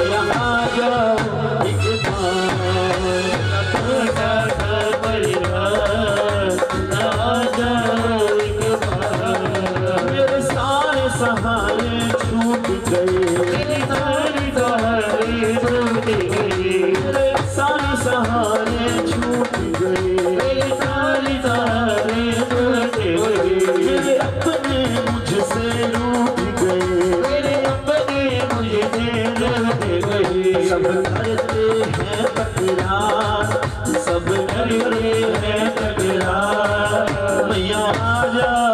यहाँ जाओ एक बार। मेरे सारे सहारे छूट गए, मेरे सारे सहारे छूट गए, मेरे अपने मुझसे रूठ गए, सब करते हैं तकरार, सब करते हैं तकरार। मैया आ जाओ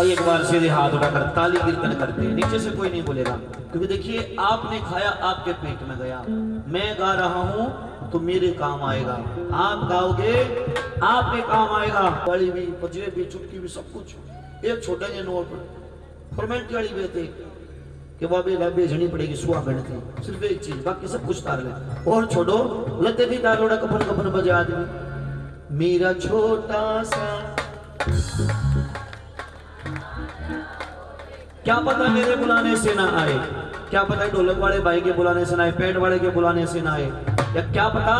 एक बार सीधे हाथ उठाकर ताली कीर्तन करते हैं, नीचे से कोई नहीं बोलेगा, क्योंकि देखिए आपने खाया आपके पेट में गया, मैं गा रहा हूं तो मेरे काम आएगा, आप गाओगे आपके काम आएगा। वाली भी, पजरे भी, चुटकी भी, सब कुछ। एक छोटे जे नोट फॉर्मेलिटी वाली भी थे कि बाबे लाबे झड़ी पड़ेगी सुहागन थी, सिर्फ एक चीज, बाकी सब कुछ तार ले और छोड़ो लते भी तारोड़ा कफन कफन बजे आदमी। मेरा छोटा सा क्या पता मेरे बुलाने से ना आए, क्या पता ढोलक वाले भाई के बुलाने से ना आए, पैड वाले के बुलाने से ना आए, या क्या पता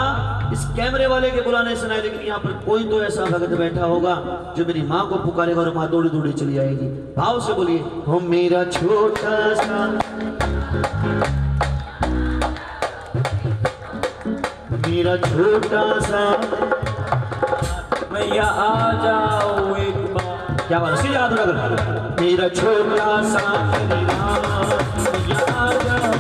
इस कैमरे वाले के बुलाने से ना आए, लेकिन यहाँ पर कोई तो ऐसा भगत बैठा होगा जो मेरी माँ को पुकारेगा और माँ दौड़ी दौड़ी चली आएगी। भाव से बोलिए, हो मेरा छोटा सा, मेरा छोटा सा, मैया आ जाओ एक बार। क्या बात है, याद रखना, मेरा छोटा सा मैया आ जाओ,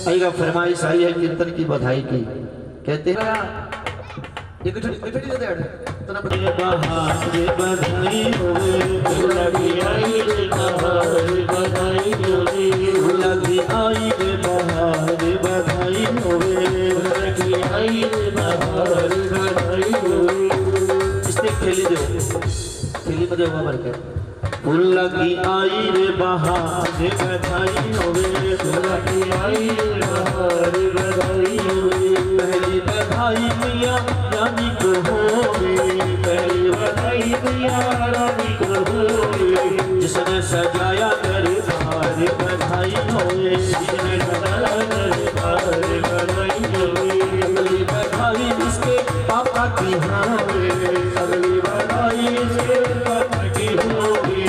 आएगा। फरमाइश आई है कीर्तन की बधाई की, कहते हैं बधाई होवे, लगी आई रे बहार बधाई होवे, लगी आई रे बहार बधाई होवे, लगी आई रे बहार बधाई होवे। इसने खेली दो, खेली में देवा भर के, लगी आई रे बहार बधाई होवे, लगी आई रे बहार बधाई होवे। पहली बधाई मैया रानी को होवे, पहली बधाई मैया रानी को होवे, जिसने सजाया दरबार बधाई होवे, जिसने सजाया दरबार बधाई होवे। अगली बधाई इसके पापा की होवे, अगली बधाई इसके पापा की होवे,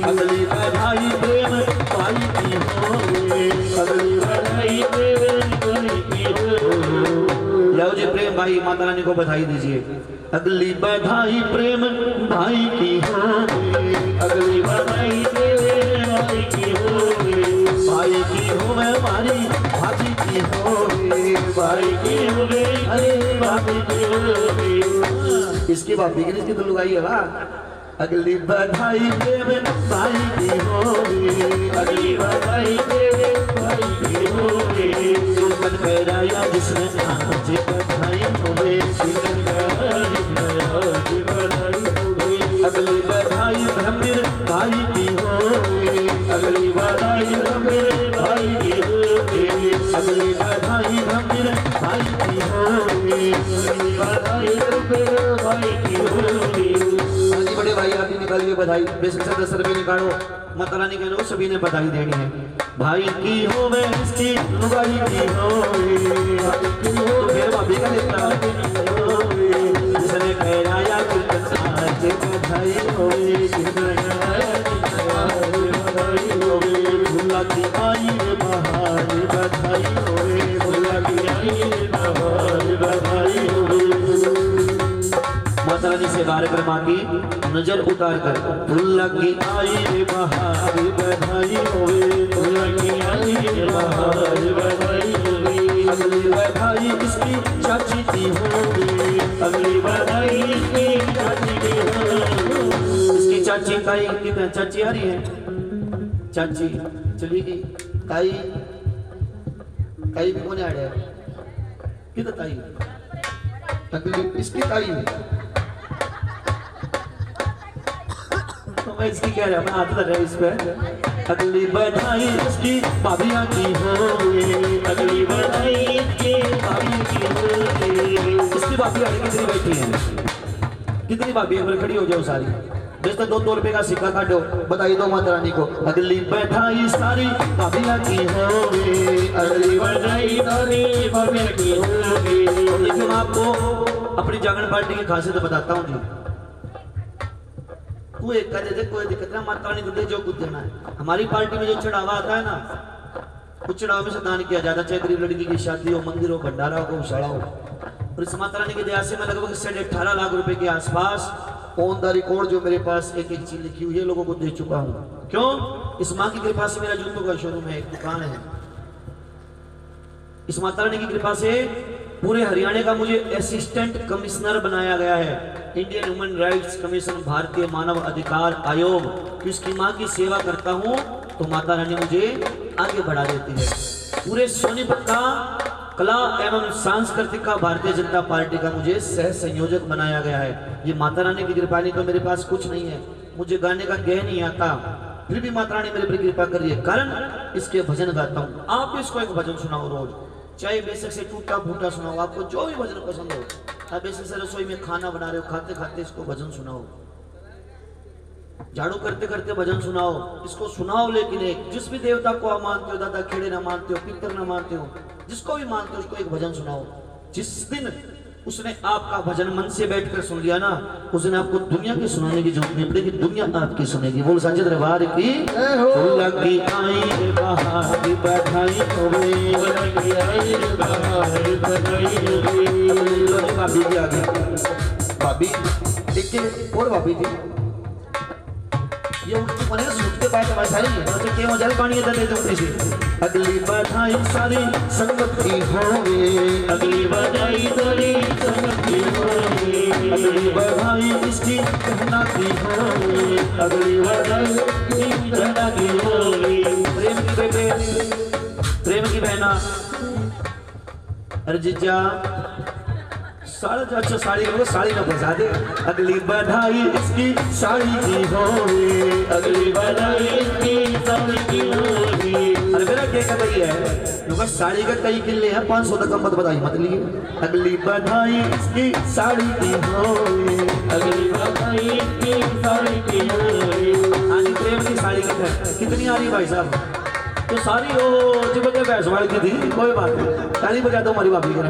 अगली बधाई प्रेम भाई की होवे, अगली बधाई प्रेम भाई की होवे। लो जी प्रेम भाई माता रानी को बधाई दीजिए। अगली बधाई प्रेम भाई की होवे, अगली बधाई प्रेम भाई की होवे, भाई की होवे हमारी भाभी की होवे, भाई की होवे अरे भाभी की होवे। इसकी भाभी की इसकी तो लुगाई है ना। अगली बधाई प्रेम भाई की होवे, अगली बधाई प्रेम भाई की होवे, सुमन कराया जिसने आज बधाई होवे, सुमन कराया आज बधाई होवे। अगली बधाई ब्रह्मवीर भाई की होवे, अगली बधाई ब्रह्मवीर भाई की होवे, अगली बधाई ब्रह्मवीर भाई की होवे, अगली बधाई ब्रह्मवीर भाई की होवे। बड़े भाई आप ही निकालिए बधाई, बेशक सदस्य भी निकालो, माता रानी कहने सभी ने बधाई देनी है। भाई की होवे इसकी लुगाई की होवे, तो फिर भाभी का देता जिसने कहराया आज बधाई होवे, भूला की आई बहार बधाई होवे, भूला की आई बहार बधाई होवे। माता रानी से कार्यक्रम की नजर उतार कर, भूला की आई बहार बधाई होवे, भूला की आई बहार बधाई होवे। अगली बधाई इसकी चाची की होवे, अगली बधाई इसकी चाची की होवे। इसकी चाची ताई कितने चाची आ रही है, चाची चली गई, ताई ताई भी कौन आ रहा है, कितने ताई, अगली इसकी ताई मैं इसकी कह रहा हूँ, मैं हाथ लगा इस पे। अगली बधाई इसकी भाभिया की होवे, अगली बधाई इसकी भाभी की होवे। इसकी भाभी आगे कितनी बैठी है, कितनी भाभी है, खड़ी हो जाओ सारी। जैसे 2-2 रुपए का सिक्का काटो, बताइए दो माता रानी को। अगली बधाई सारी भाभिया की होवे, अगली बधाई सारी भाभिया की होवे। देखिए मैं आपको अपनी जागरण पार्टी की खासियत बताता हूँ जी। तू एक कह दे, कोई दिक्कत ना, माता रानी को दे जो कुछ देना है। हमारी पार्टी में जो चढ़ावा आता है ना, उस चढ़ावे में से दान किया जाता है, चाहे गरीब लड़की की शादी हो, मंदिर हो, भंडारा हो, गौशाला हो। और इस माता रानी की दया से मैं लगभग 18.5 लाख रुपए के आसपास ऑन द रिकॉर्ड जो मेरे पास एक चीज लिखी हुई है लोगों को दे चुका हूँ। क्यों? इस माँ की कृपा से मेरा जूतों का शोरूम है, एक दुकान है। इस माता रानी की कृपा से पूरे हरियाणा का मुझे असिस्टेंट कमिश्नर बनाया गया है। इंडियन ह्यूमन राइट्स कमीशन, भारतीय मानव अधिकार आयोग की उसकी माँ की सेवा करता हूँ तो माता रानी मुझे आगे बढ़ा देती है। पूरे सोनीपत का कला एवं सांस्कृतिक का भारतीय जनता पार्टी का मुझे सह संयोजक बनाया गया है। ये माता रानी की कृपा, नहीं तो मेरे पास कुछ नहीं है। मुझे गाने का गेह नहीं आता, फिर भी माता रानी मेरे पर कृपा कर रही है, कारण इसके भजन गाता हूँ। आप इसको एक भजन सुनाओ रोज, चाहे बेशक से टूटा फूटा सुनाओ, आपको जो भी भजन पसंद हो। आप बेशक से रसोई में खाना बना रहे हो, खाते खाते इसको भजन सुनाओ, झाड़ू करते करते भजन सुनाओ, इसको सुनाओ। लेकिन एक जिस भी देवता को आप मानते हो, दादा खेड़े ना मानते हो, पितर ना मानते हो, जिसको भी मानते हो उसको एक भजन सुनाओ। जिस दिन उसने आपका भजन मन से बैठकर सुन लिया ना, उस दिन आपको दुनिया की सुनाने की जरूरत नहीं पड़ेगी, दुनिया आपकी सुनेगी। बोल सच्चे दरबार की लगी आई रे बहार की बधाई होवे, लगी आई रे बहार की बधाई होवे। भाभी जी आ गई, भाभी देखिए और भाभी जी ये उठती मने सूट के बैठ में सारी है तो के हो जाए पानी इधर ले दो इसे। अगली बधाई सारी संगत की होवे, अगली बधाई सारी संगत की होवे, अगली बधाई इसकी कहना की होवे, अगली बधाई इसकी कहना की होवे। प्रेम की बेटे, प्रेम की बहना, अरे जीजा साड़ी, अच्छा साड़ी करो, साड़ी ना फंसा दे। अगली बधाई इसकी साड़ी की होवे, अगली बधाई इसकी साड़ी की होवे। अरे मेरा क्या का कही है, लोग साड़ी का कई किले हैं, 500 तक मत बधाई मत लिए। अगली बधाई इसकी साड़ी की होवे, अगली बधाई इसकी साड़ी की होवे। आज प्रेम की साड़ी कितनी आ रही भाई साहब? तो सारी हो जब भैंस वाली की थी, कोई बात नहीं, ताली बजा दो हमारी भाभी का।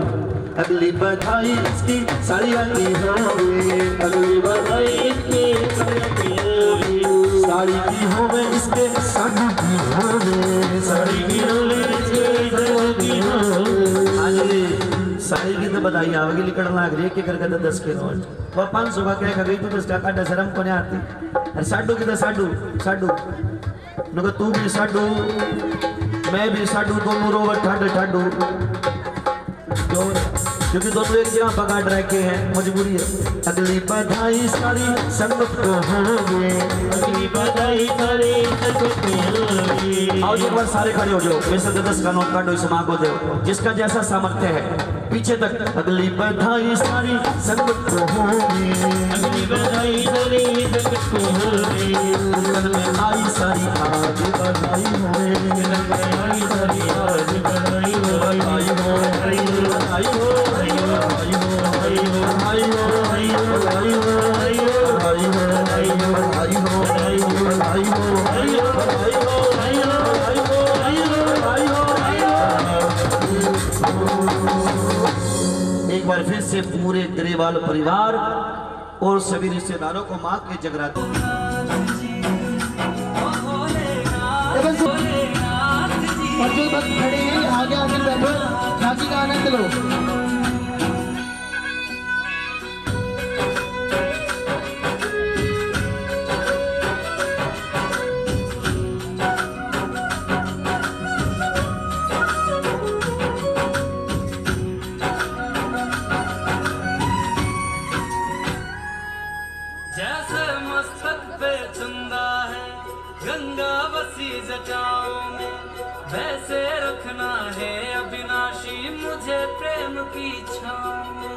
अगली बधाई इसकी साड़ियाँ की होवे, अगली बधाई इसकी साड़ियाँ की होवे, साड़ी की होवे इसके साड़ी की होवे, साड़ी की होवे इसके साड़ी की होवे। आज साड़ी की तो बधाई आवेगी, निकलना लग रही है कि करके 10 के नोट वो 500 का क्या गई तो 10 टका का शर्म को नहीं आती। अरे साडू की तो साडू साडू नुको, तू भी साडू मैं भी साडू, दोनों रोवर ठाडू ठाडू, क्योंकि दोनों एक जगह पकड़ रखे हैं, मजबूरी है। अगली बधाई सारी संगत को होवे, अगली बधाई सारी संगत को होवे। आओ एक बार सारे खड़े हो जाओ, वैसे 10 का नोट काटो, इस माँ को दो जिसका जैसा सामर्थ्य है पीछे तक। अगली बधाई सारी संगत को होवे, अगली बधाई सारी संगत को होवे। आई सारी आज बधाई होवे, आई सारी आज बधाई होवे, आई हो आई हो एक बार फिर से पूरे ग्रेवाल परिवार और सभी रिश्तेदारों को मां के जगराते खड़े हैं, आगे आगे बैठो, झांकी का आनंद लो। जैसे मस्तक पे चंदा है गंगा बसी जटाओं में, वैसे रखना है अविनाशी मुझे प्रेम की छाँव में।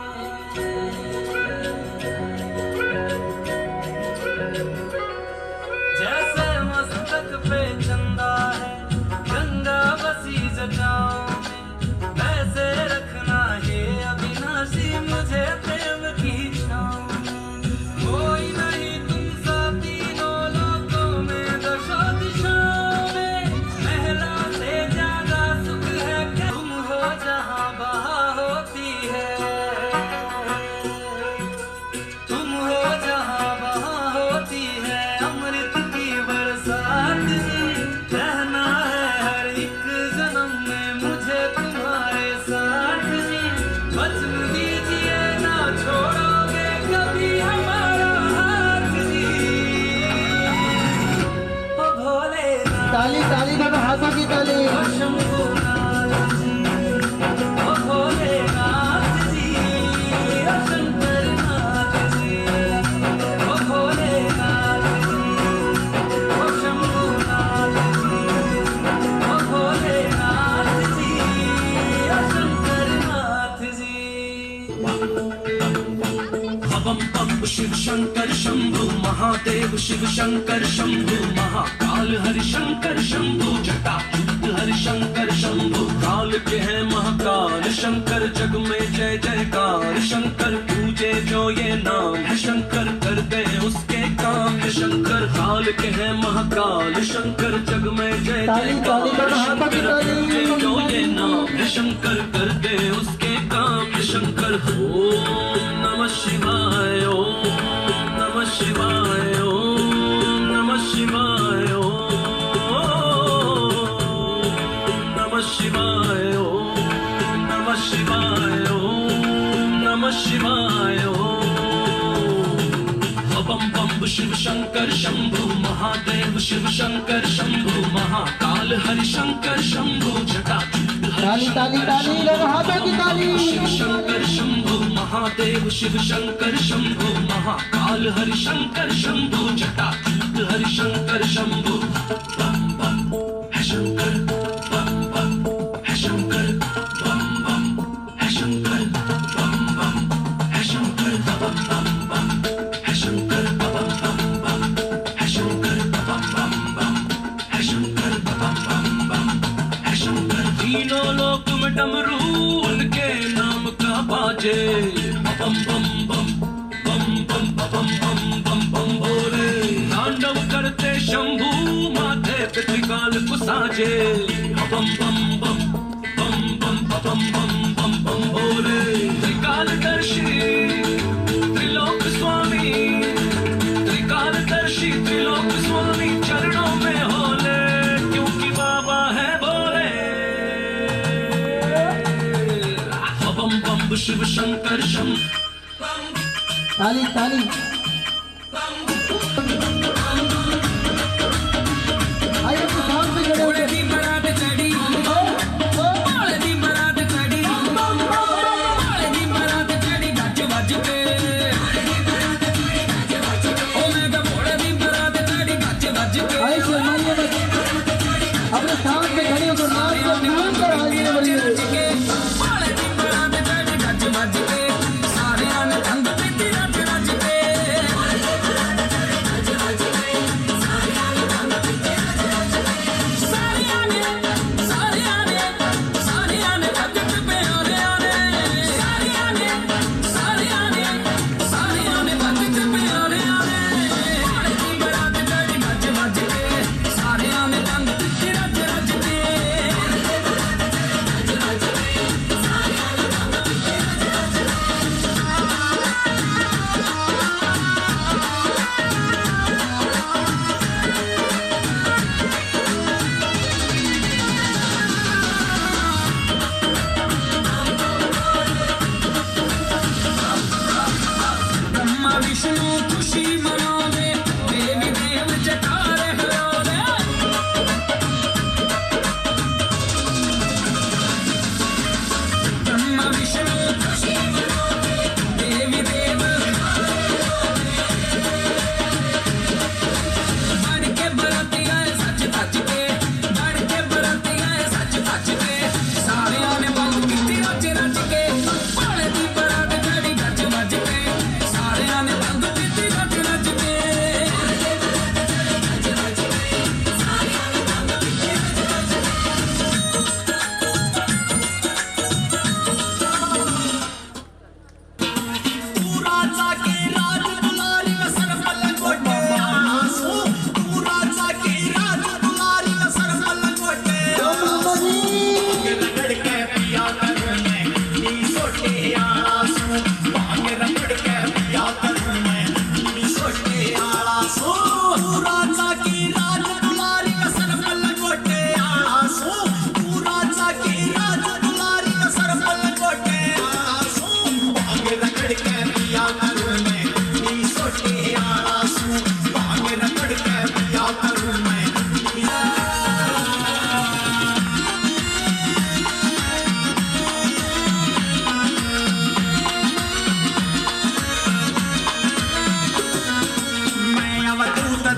ताली ताली दोनों हाथों की ताली। शंभुनाथ जी, ओ भोलेनाथ जी, ओ शंकरनाथ जी, ओ भोलेनाथ जी, ओ शंभुनाथ जी, ओ भोलेनाथ जी, ओ शंकरनाथ जी। बम बम शिव शंकर शंभु महादेव शिव शंकर शंभु महाकाल हरि शंकर शंभु जटायुक्त हरि शंकर शंभु काल के हैं महाकाल शंकर जग में जय जयकार शंकर पूजे जो ये नाम है शंकर कर दे उसके काम शंकर काल के हैं महाकाल शंकर जग में जय जयकार शंकर पूजे जो ये नाम है शंकर कर दे उसके काम शंकर ओम नमः शिवाय ओम नमः शिवाय ओम नमः शिवाय ओम नमः शिवाय ओम नमः शिवाय ओम नमः शिवाय ओम बम बम शिव शंकर शंभु महादेव शिव शंकर शंभु महाकाल हरि शंकर शंभु जटायुक्त ताली ताली ताली दोनों हाथों की ताली। शिव शंकर शंभु महादेव शिव शंकर शंभु महाकाल हरि शंकर शंभु जटायुक्त हरि शंकर शंभु बम बम है शंकर बम बम है शंकर बम बम है शंकर बम बम है शंकर बम बम बम है शंकर बम बम बम है शंकर बम बम बम है शंकर बम बम बम है शंकर तीनों लोक में डमरू उनके नाम का बाजे बम बम बम बम बम बम बम बम बम भोले तांडव करते शंभू माथे पे त्रिकाल को साजे बम बम बम बम बम बम बम बम बम भोले त्रिकालदर्शी त्रिलोक स्वामी त्रिकालदर्शी त्रिलोक स्वामी चरणों में होले क्योंकि बाबा है भोले बम बम शिव शंकर शंभु ताली ताली आइए अपने साथ में खड़े होकर। दी बरात चढ़ी भोले दी बरात चढ़ी भोले दी बरात चढ़ी गज वज के ओ मैं तो भोले दी बरात चढ़ी गज वज के आइए शर्माइए मत, अपने साथ में खड़े होकर नाच को धूम कर हाजिर बढ़िए। भोले दी बरात चढ़ी गज वज के सारे ने रंग पीती रज रज के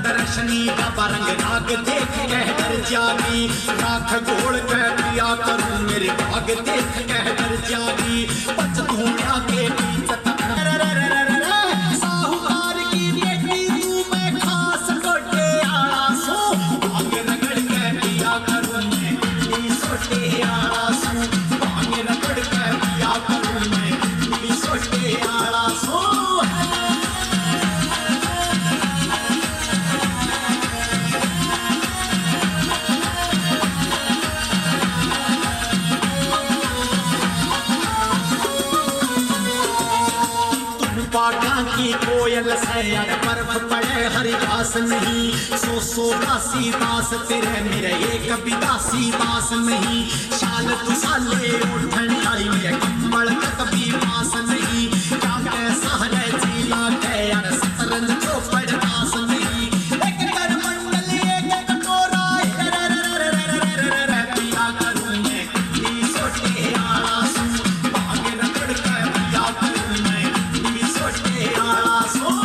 दर्शनी का रंग राग देख कह कर जागी राख गोड़ कह पिया करूं मेरे भाग देख कह कर जागी पच धूड़ा के बीच साहूकार की बेटी तू मैं खास कोटे आड़ा सो भाग रगड़ कह पिया करूं मैं सोटे आड़ा सो भाग रगड़ कह पिया करूं मैं सोटे आड़ा सो पाटा की कोयल से बर्फ पड़े हरिदास नहीं सो दासी दास तेरे मेरे एक भी दासी दास नहीं शाल तू साले उठन आई मेरे कम्बल कभी पास नहीं क्या कैसा है जिला के यार सतरंज चौपड़ दास नहीं एक कर मंडल एक कटोरा पिया करूं मैं सोटे आड़ा सू भाग रगड़ कर पिया करूं मैं सोटे आड़ा सो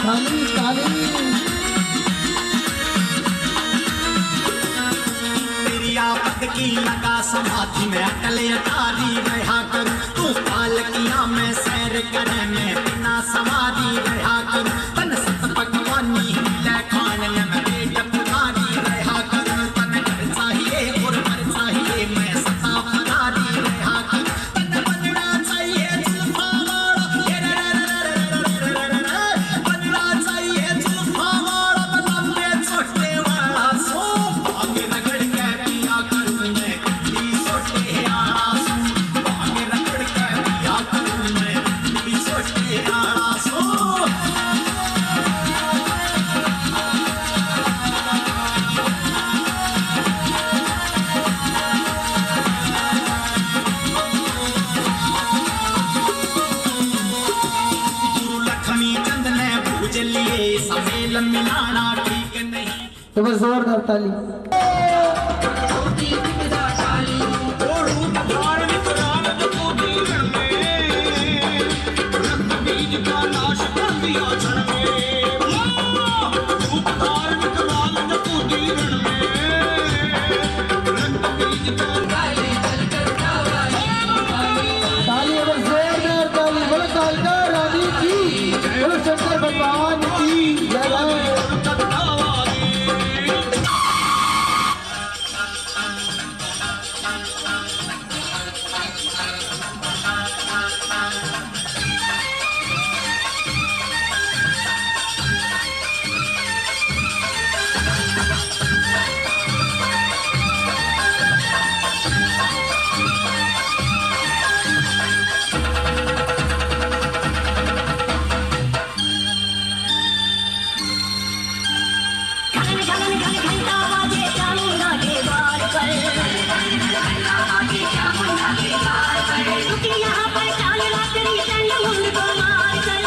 ताली ताली तेरी आपद की लगा समाधि में अटल अटारी रहा करूं तू पालकिया में सैर करे मैं बिना समाधि रहा करूं तन सत पकवानी मिले खान में पेट पुजारी रहा करूं तन घर चाहिए और घर चाहिए मैं सता फरारी रहा करूं तन बनना चाहिए जुल्फा वाला बनना चाहिए जुल्फा वाला लंबे छोटे वाला सो भाग रगड़ के पिया करूं मैं सोटे आड़ा सो भाग रगड़ के पिया करूं मैं सोटे आड़ा सो गुरु लक्ष्मी चंद ने पूज लिए समेल मिलाना ठीक नहीं तो बस जोरदार ताली ताली अगर जोरदार ताली बोलो कालका रानी की बोलो शंकर भगवान की जय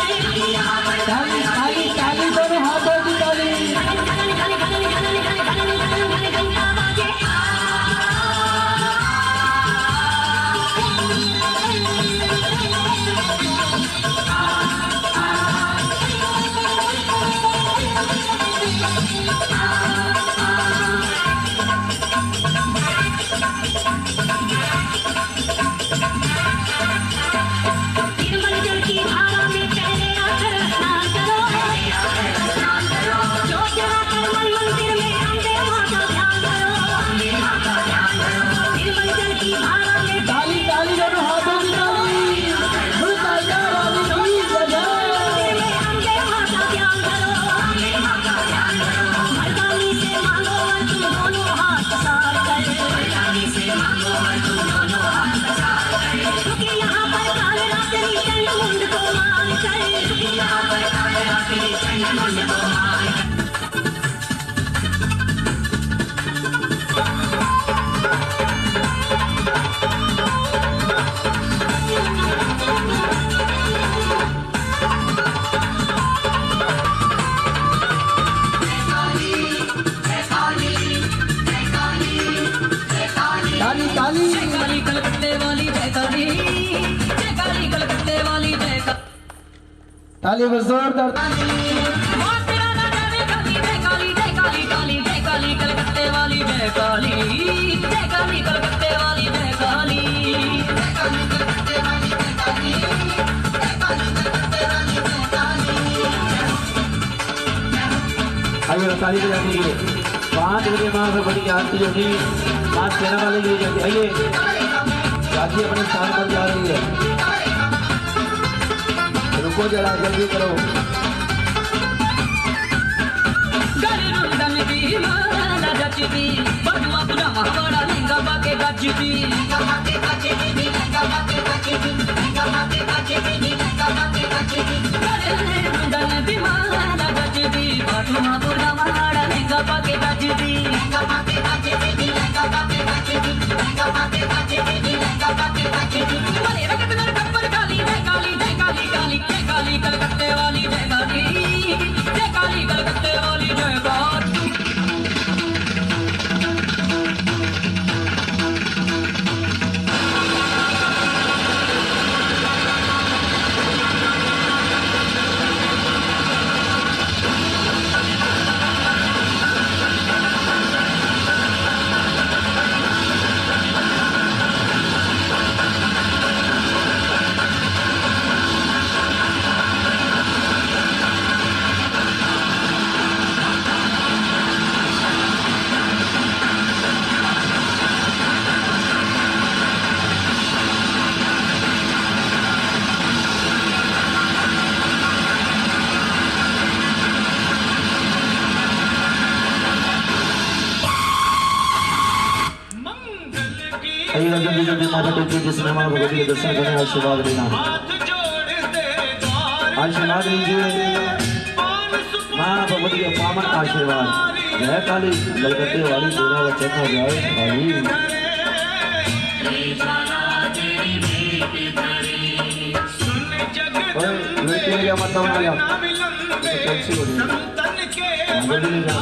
ताली ताली ताली दोनों हाथों की ताली ताली पर जोरदार मां तेरा ना जाने काली जय काली जय काली काली जय काली कलकत्ते वाली जय काली कलकत्ते वाली जय काली कलकत्ते वाली जय काली आइए ताली बजा दीजिए। 5 बजे माँ भगवती की आरती होगी। माँ सेना वाले लिए जाती। आइए राखी अपने स्थान पर जा रही है। रुको जरा जल्दी करो। गरुड़न की माला जचती बड़ुआ बुढ़ा महावड़ा लिंगा बाके गचती गरुड़न की माला जचती बड़ुआ बुढ़ा महावड़ा लिंगा बाके गचती बड़े रगत में टप्पर काली जय काली जय काली काली जय काली कलकत्ते वाली जय काली कलकत्ते वाली जय काली आइए जल्दी जल्दी माथा टेकिए। जिसने माँ भगवती के दर्शन करने आशीर्वाद लेना। आशीर्वाद लीजिए माँ भगवती के पावन आशीर्वाद। जय काली कलकत्ते वाली सेना वचन हो जाए काली। लड़की ले गया मतलब हो गया कैंसिल हो गया। जल्दी ले जाओ।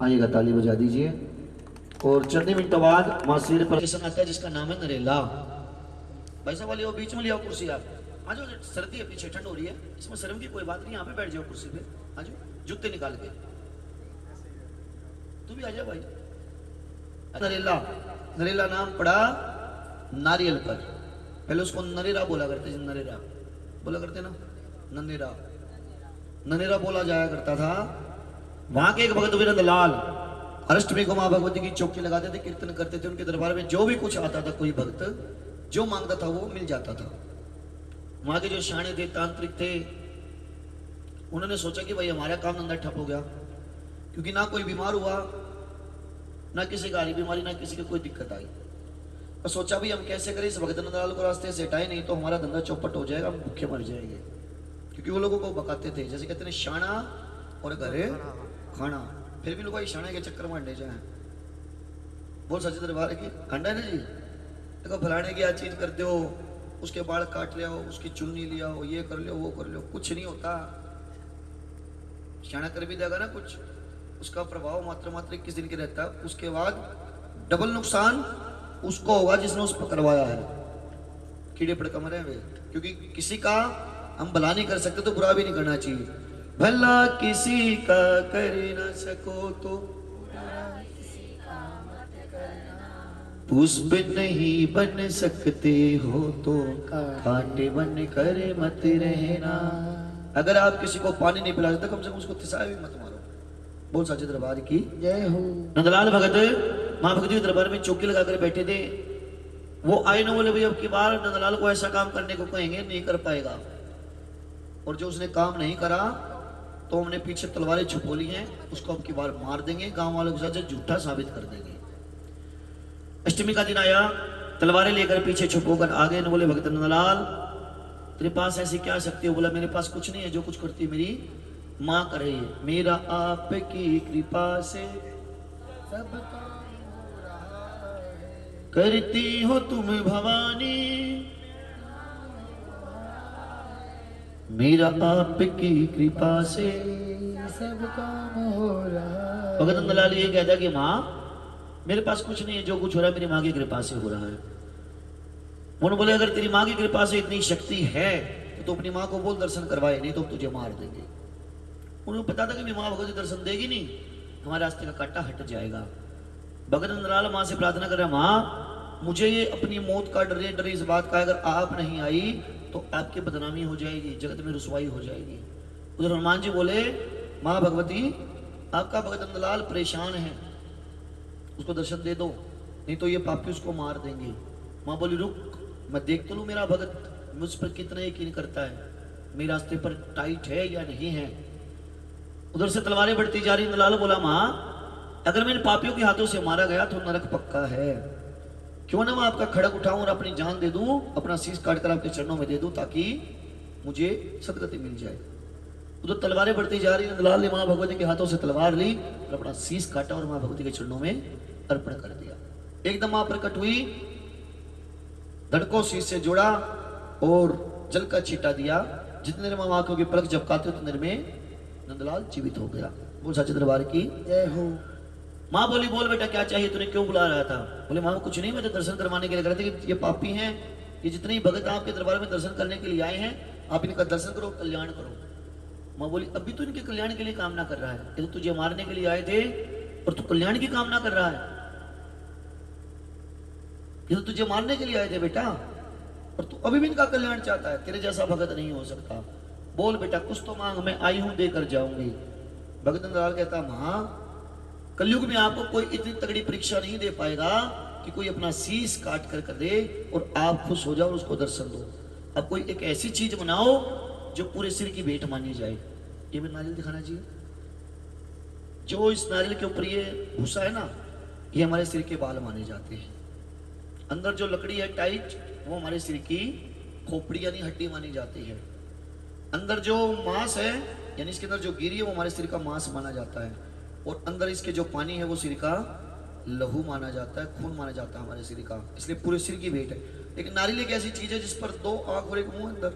आइएगा ताली बजा दीजिए। और चंद मिनटों बाद माँ सिर पर आता है जिसका नाम है नरेला। भाई साहब वाली वो बीच में लिया कुर्सी आप। आ जाओ सर्दी है पीछे ठंड हो रही है। इसमें शर्म की कोई बात नहीं। यहाँ पे बैठ जाओ कुर्सी पे। आ जाओ जूते निकाल के। तू भी आ जा भाई। नरेला नरेला नाम पड़ा नारियल पर। पहले उसको नरेरा बोला करते। नरेरा बोला करते ना ननेरा ननेरा बोला जाया करता था। वहां के एक भगत वीरंदलाल अष्टमी को मां भगवती की चौकी लगाते थे, कीर्तन करते थे। उनके दरबार में जो भी कुछ आता था, कोई भक्त जो मांगता था वो मिल जाता था। वहां के जो शाणे थे, तांत्रिक थे, उन्होंने सोचा कि भाई हमारा काम धंधा ठप हो गया, क्योंकि ना कोई बीमार हुआ, ना किसी का बीमारी, ना किसी को कोई दिक्कत आई। और सोचा भी हम कैसे करें, इस भगत नंदलाल को रास्ते से हटाए, नहीं तो हमारा धंधा चौपट हो जाएगा, हम भूखे मर जाएंगे। क्योंकि वो लोगों को बकाते थे, जैसे कहते हैं शाना और घरे खाना। फिर भी लोग शाना के चक्कर में अंडे जाए। बोल सच्चे दरबार की अंडा है ना जी, देखो फलाने की चीज करते हो, उसके बाल काट ले आओ, उसकी चुन्नी ले आओ, ये कर लो वो कर लो, कुछ नहीं होता। शाना कर भी देगा ना कुछ, उसका प्रभाव मात्र 21 दिन के रहता है। उसके बाद डबल नुकसान उसको होगा जिसने उस पर करवाया है। कीड़े पड़ मरे हुए, क्योंकि किसी का हम भला नहीं कर सकते तो बुरा भी नहीं करना चाहिए। भला किसी का कर न सको तो पुष्प नहीं बन सकते हो तो कांटे बन कर मत रहना। अगर आप किसी को पानी नहीं पिला सकते, कम से कम उसको तिसाया भी मत मारो। बोल सच्चे दरबार की जय हो। नंदलाल भगत मां भगवती दरबार में चौकी लगाकर बैठे थे। वो आए न बोले भाई अब की बार नंदलाल को ऐसा काम करने को कहेंगे, नहीं कर पाएगा। और जो उसने काम नहीं करा तो हमने पीछे तलवारें छुपो ली हैं, उसको अब की बार मार देंगे, गांव वालों के साथ झूठा साबित कर देंगे। अष्टमी का दिन आया, तलवारें लेकर पीछे छुपोकर आ गए। बोले भगत नंदलाल तेरे पास ऐसी क्या शक्ति है? बोला मेरे पास कुछ नहीं है, जो कुछ करती मेरी माँ कर रही है। मेरा आपकी कृपा से सब काम हो रहा है, करती हो तुम भवानी, मेरा आपकी कृपा से सब काम हो रहा है। भगत नंदलाल ये कहता कि माँ मेरे पास कुछ नहीं है, जो कुछ हो रहा है मेरी माँ की कृपा से हो रहा है। उन्होंने बोले अगर तेरी माँ की कृपा से इतनी शक्ति है तो अपनी माँ को बोल दर्शन करवाए, नहीं तो तुझे मार देंगे। उन्हें पता था कि मेरी माँ भगवती दर्शन देगी नहीं, हमारे रास्ते का कांटा हट जाएगा। भगत नंदलाल माँ से प्रार्थना कर रहे, माँ मुझे ये अपनी मौत का डर है इस बात का, अगर आप नहीं आई तो आपकी बदनामी हो जाएगी, जगत में रुसवाई हो जाएगी। उधर हनुमान जी बोले माँ भगवती आपका भगत नंदलाल परेशान है, उसको दर्शन दे दो, नहीं तो ये पापी उसको मार देंगे। माँ बोली रुक, मैं देख तो लूं मेरा भगत मुझ पर कितना यकीन करता है, मेरे रास्ते पर टाइट है या नहीं है। उधर से तलवारें बढ़ती जा रही। नंदलाल बोला माँ अगर मैं इन पापियों के हाथों से मारा गया तो नरक पक्का है, क्यों ना मैं आपका खड़ग उठाऊं और अपनी जान दे दूं, अपना शीश काट कर आपके चरणों में दे दूं ताकि मुझे सदगति मिल जाए। उधर तलवारें बढ़ती जा रही। नंदलाल ने माँ भगवती के हाथों से तलवार ली और अपना शीश काटा और माँ भगवती के चरणों में अर्पण कर दिया। एकदम माँ प्रकट हुई, धड़कों शीश से जोड़ा और जल का छींटा दिया। जितने देर माँ आंखों की पलक झपकाते उतने देर में नंदलाल जीवित हो गया। बोल सच्चे दरबार की जय हो। माँ बोली बोल बेटा क्या चाहिए, तूने क्यों बुला रहा था? बोले माँ कुछ नहीं, मैं तो दर्शन करवाने के लिए कर रहे थे कि ये पापी हैं, ये जितने ही भगत आपके दरबार में दर्शन करने के लिए आए हैं, आप इनका दर्शन करो, कल्याण करो। माँ बोली अभी तो इनके कल्याण के लिए कामना कर रहा है, ये तो तुझे मारने के लिए आए थे और तू कल्याण की कामना कर रहा है। ये तो तुझे मारने के लिए आए थे बेटा, और तू अभी भी इनका कल्याण चाहता है, तेरे जैसा भगत नहीं हो सकता। बोल बेटा कुछ तो मांग, मैं आई हूं देकर जाऊंगी। भगत नंदलाल कहता माँ कलयुग में आपको कोई इतनी तगड़ी परीक्षा नहीं दे पाएगा कि कोई अपना शीश काट कर दे और आप खुश हो जाओ और उसको दर्शन दो। अब कोई एक ऐसी चीज बनाओ जो पूरे सिर की भेंट मानी जाए। ये मैं नारियल दिखाना चाहिए, जो इस नारियल के ऊपर ये भूसा है ना, ये हमारे सिर के बाल माने जाते हैं। अंदर जो लकड़ी है टाइट, वो हमारे सिर की खोपड़ी यानी हड्डी मानी जाती है। अंदर जो मांस है यानी इसके अंदर जो गिरी है वो हमारे सिर का मांस माना जाता है, और अंदर इसके जो पानी है वो सिर का लहू माना जाता है, खून माना जाता है हमारे सिर का, इसलिए पूरे सिर की भेंट है। लेकिन नारियल एक ऐसी चीज है जिस पर दो आंख और एक मुंह अंदर,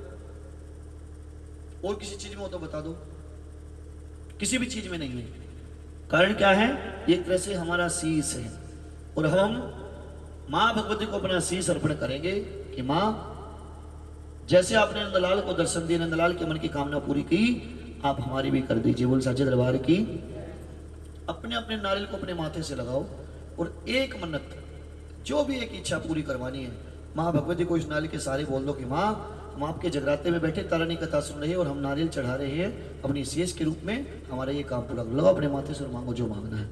और किसी चीज में हो तो बता दो, किसी भी चीज में नहीं है। कारण क्या है? एक तरह से हमारा शीश है, और हम माँ भगवती को अपना शीश अर्पण करेंगे कि माँ जैसे आपने नंदलाल को दर्शन दिए, नंदलाल के मन की कामना पूरी की, आप हमारी भी कर दीजिए। बोल साचे दरबार की। अपने अपने नारियल को अपने माथे से लगाओ और एक मन्नत, जो भी एक इच्छा पूरी करवानी है, माँ भगवती को इस नारियल के सारे बोल दो कि माँ हम आपके जगराते में बैठे तारानी कथा सुन रहे हैं और हम नारियल चढ़ा रहे हैं अपनी शेष के रूप में, हमारा ये काम पूरा लगाओ अपने माथे से और मांगो जो मांगना है।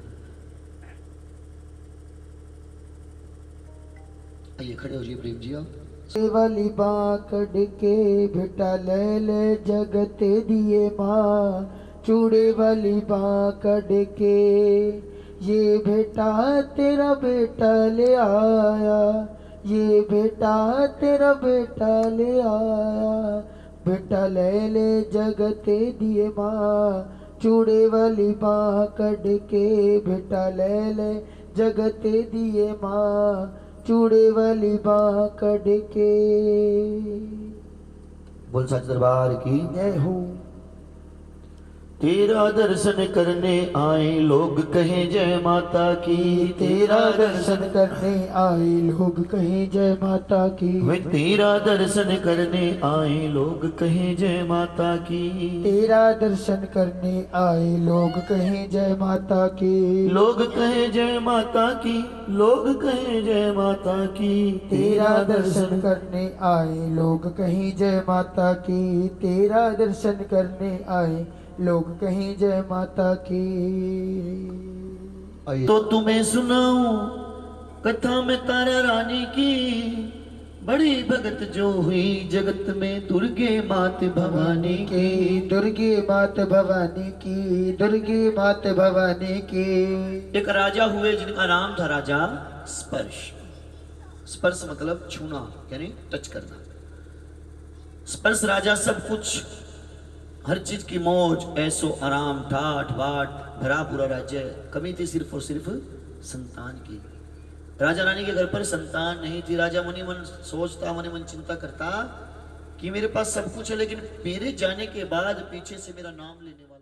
आइए खड़े हो जाइए प्रेम जी। आप वाली बाकड़ के बेटा ले ले जगत दिए माँ, चूड़े वाली बाकड़ के ये बेटा तेरा बेटा ले आया, ये बेटा तेरा बेटा ले आया। बेटा ले ले जगत दिए माँ, चूड़े वाली बाकड़ के बेटा ले ले जगत दिए माँ, चूड़े वाली बाकड़ के। बोल सच दरबार की जय हो। तेरा दर्शन करने आए लोग कहें जय माता की, तेरा दर्शन करने आए लोग कहें जय माता की, वे तेरा दर्शन करने आए लोग कहें जय माता की, तेरा दर्शन करने आए लोग कहें जय माता की, लोग कहें जय माता की, लोग कहें जय माता की। तेरा दर्शन करने आए लोग कहें जय माता की, तेरा दर्शन करने आए लोग कहें जय माता की। तो तुम्हें सुनाऊं कथा में तारा रानी की, बड़ी भगत जो हुई जगत में दुर्गे मात भवानी की, दुर्गे मात भवानी की, दुर्गे मात भवानी की। एक राजा हुए जिनका नाम था राजा स्पर्श। स्पर्श मतलब छूना यानी टच करना। स्पर्श राजा सब कुछ, हर चीज की मौज, ऐसो आराम, ठाठ बाट भरा पूरा राज्य। कमी थी सिर्फ और सिर्फ संतान की। राजा रानी के घर पर संतान नहीं थी। राजा मनी मन सोचता, मनी मन चिंता करता कि मेरे पास सब कुछ है, लेकिन मेरे जाने के बाद पीछे से मेरा नाम लेने वाला